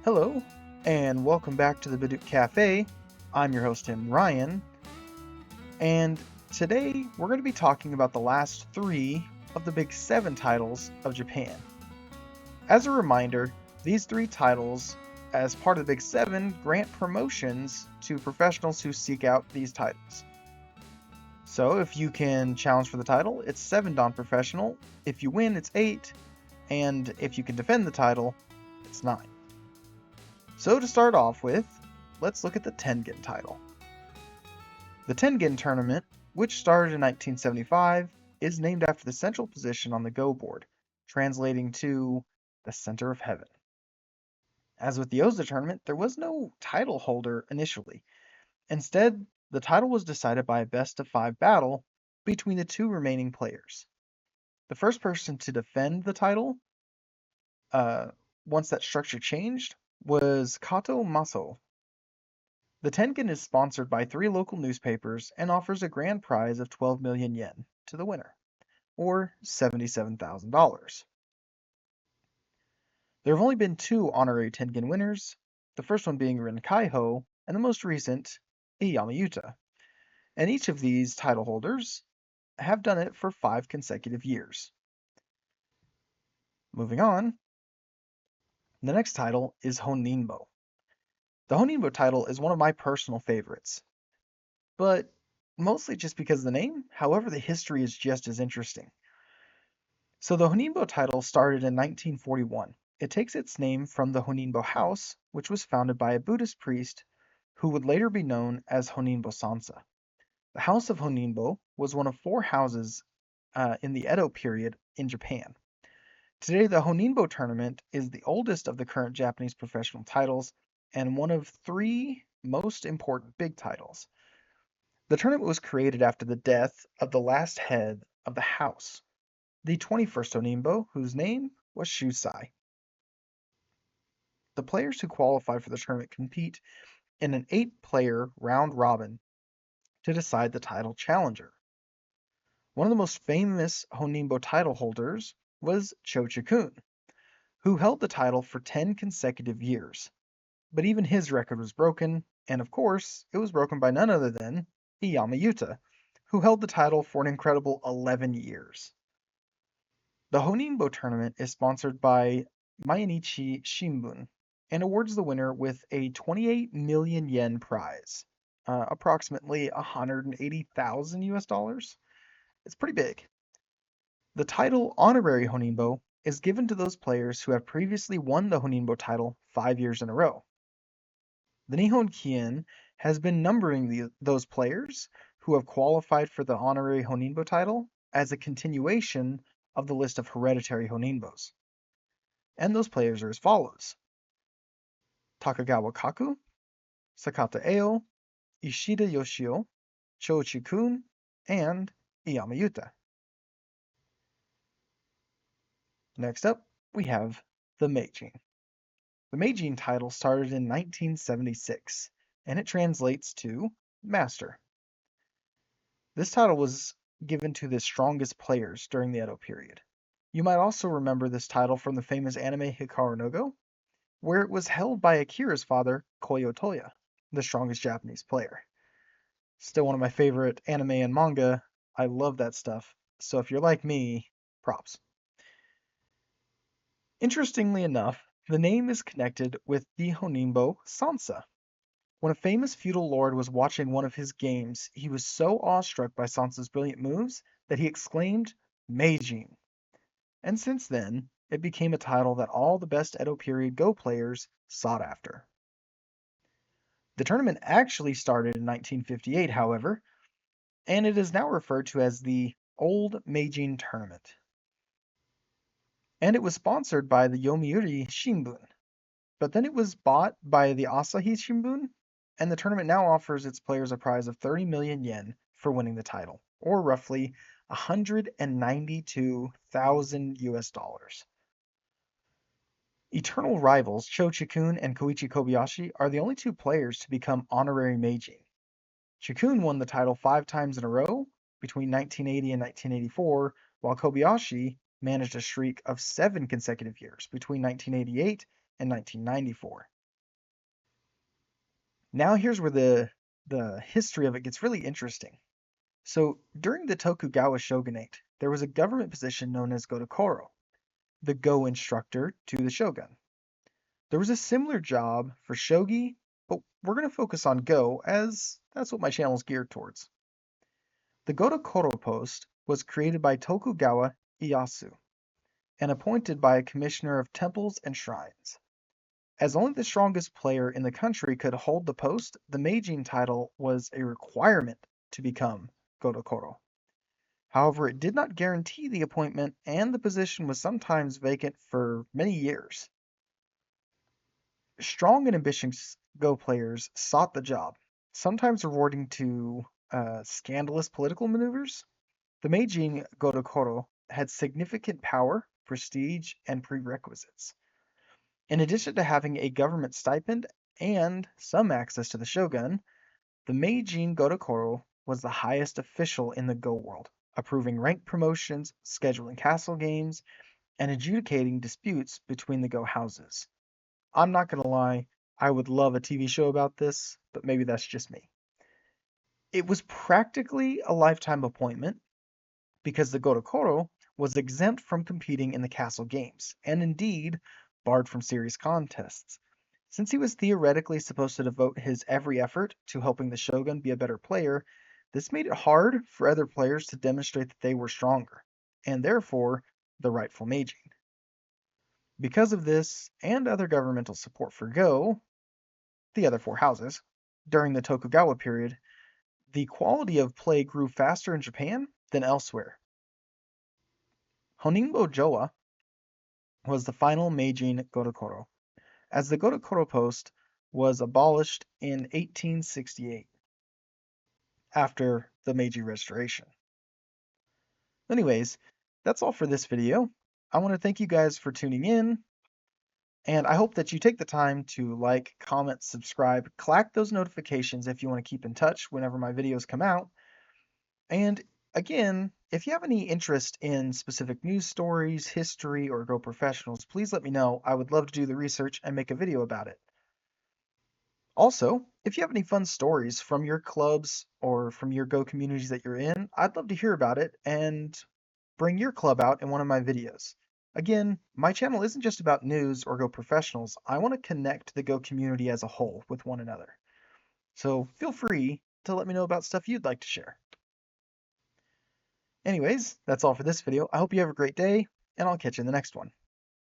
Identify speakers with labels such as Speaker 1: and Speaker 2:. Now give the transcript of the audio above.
Speaker 1: Hello, and welcome back to the Biduk Cafe. I'm your host, Ryan, and today we're going to be talking about the last three of the Big Seven titles of Japan. As a reminder, these three titles, as part of the Big Seven, grant promotions to professionals who seek out these titles. So if you can challenge for the title, it's 7 Dan Professional. If you win, it's 8. And if you can defend the title, it's 9. So to start off with, let's look at the Tengen title. The Tengen tournament, which started in 1975, is named after the central position on the Go board, translating to the center of heaven. As with the Oza tournament, there was no title holder initially. Instead, the title was decided by a best-of-5 battle between the two remaining players. The first person to defend the title, once that structure changed, was Kato Maso. The Tengen is sponsored by 3 local newspapers and offers a grand prize of 12 million yen to the winner, or $77,000. There have only been 2 honorary Tengen winners, the first one being Rin Kaiho, and the most recent, Yamayuta. And each of these title holders have done it for 5 consecutive years. Moving on, the next title is Honinbo. The Honinbo title is one of my personal favorites, but mostly just because of the name. However, the history is just as interesting. So the Honinbo title started in 1941. It takes its name from the Honinbo House, which was founded by a Buddhist priest who would later be known as Honinbo Sansa. The House of Honinbo was one of 4 houses in the Edo period in Japan. Today, the Honinbo tournament is the oldest of the current Japanese professional titles and one of 3 most important big titles. The tournament was created after the death of the last head of the house, the 21st Honinbo, whose name was Shusai. The players who qualify for the tournament compete in an 8-player round robin to decide the title challenger. One of the most famous Honinbo title holders was Cho-Chi-kun, who held the title for 10 consecutive years. But even his record was broken, and of course, it was broken by none other than Yamayuta, who held the title for an incredible 11 years. The Honinbo tournament is sponsored by Mainichi Shimbun and awards the winner with a 28 million yen prize, approximately 180,000 US dollars. It's pretty big. The title Honorary Honinbo is given to those players who have previously won the Honinbo title 5 years in a row. The Nihon Kien has been numbering those players who have qualified for the Honorary Honinbo title as a continuation of the list of hereditary Honinbos. And those players are as follows: Takagawa Kaku, Sakata Eo, Ishida Yoshio, Cho-Chi-kun, and Yamayuta. Next up, we have the Meijin. The Meijin title started in 1976, and it translates to Master. This title was given to the strongest players during the Edo period. You might also remember this title from the famous anime Hikaru no Go, where it was held by Akira's father, Koyo Toya, the strongest Japanese player. Still one of my favorite anime and manga. I love that stuff. So if you're like me, props. Interestingly enough, the name is connected with the Honinbo Sansa. When a famous feudal lord was watching one of his games, he was so awestruck by Sansa's brilliant moves that he exclaimed, Meijin. And since then, it became a title that all the best Edo period Go players sought after. The tournament actually started in 1958, however, and it is now referred to as the Old Meijin Tournament. And it was sponsored by the Yomiuri Shimbun. But then it was bought by the Asahi Shimbun, and the tournament now offers its players a prize of 30 million yen for winning the title, or roughly 192,000 US dollars. Eternal rivals Cho-Chi-kun and Koichi Kobayashi are the only 2 players to become honorary Meijin. Chi-kun won the title 5 times in a row between 1980 and 1984, while Kobayashi managed a streak of 7 consecutive years between 1988 and 1994. Now here's where the history of it gets really interesting. So during the Tokugawa shogunate, there was a government position known as Godokoro, the Go instructor to the shogun. There was a similar job for shogi, but we're going to focus on Go as that's what my channel is geared towards. The Godokoro post was created by Tokugawa Ieyasu and appointed by a commissioner of temples and shrines. As only the strongest player in the country could hold the post, the Meijin title was a requirement to become Godokoro. However, it did not guarantee the appointment, and the position was sometimes vacant for many years. Strong and ambitious Go players sought the job, sometimes rewarding to scandalous political maneuvers. The Meijin Godokoro had significant power, prestige, and prerequisites. In addition to having a government stipend and some access to the shogun, the Meijin Godokoro was the highest official in the Go world, approving rank promotions, scheduling castle games, and adjudicating disputes between the Go houses. I'm not going to lie, I would love a TV show about this, but maybe that's just me. It was practically a lifetime appointment because the Godokoro was exempt from competing in the castle games, and indeed barred from serious contests. Since he was theoretically supposed to devote his every effort to helping the shogun be a better player, this made it hard for other players to demonstrate that they were stronger, and therefore the rightful Meijin. Because of this and other governmental support for Go, the other four houses, during the Tokugawa period, the quality of play grew faster in Japan than elsewhere. Honinbo Joa was the final Meijin Godokoro, as the Godokoro post was abolished in 1868 after the Meiji Restoration. Anyways, that's all for this video. I want to thank you guys for tuning in, and I hope that you take the time to like, comment, subscribe, clack those notifications if you want to keep in touch whenever my videos come out. And again, if you have any interest in specific news stories, history, or Go professionals, please let me know. I would love to do the research and make a video about it. Also, if you have any fun stories from your clubs or from your Go communities that you're in, I'd love to hear about it and bring your club out in one of my videos. Again, my channel isn't just about news or Go professionals. I want to connect the Go community as a whole with one another. So feel free to let me know about stuff you'd like to share. Anyways, that's all for this video. I hope you have a great day, and I'll catch you in the next one.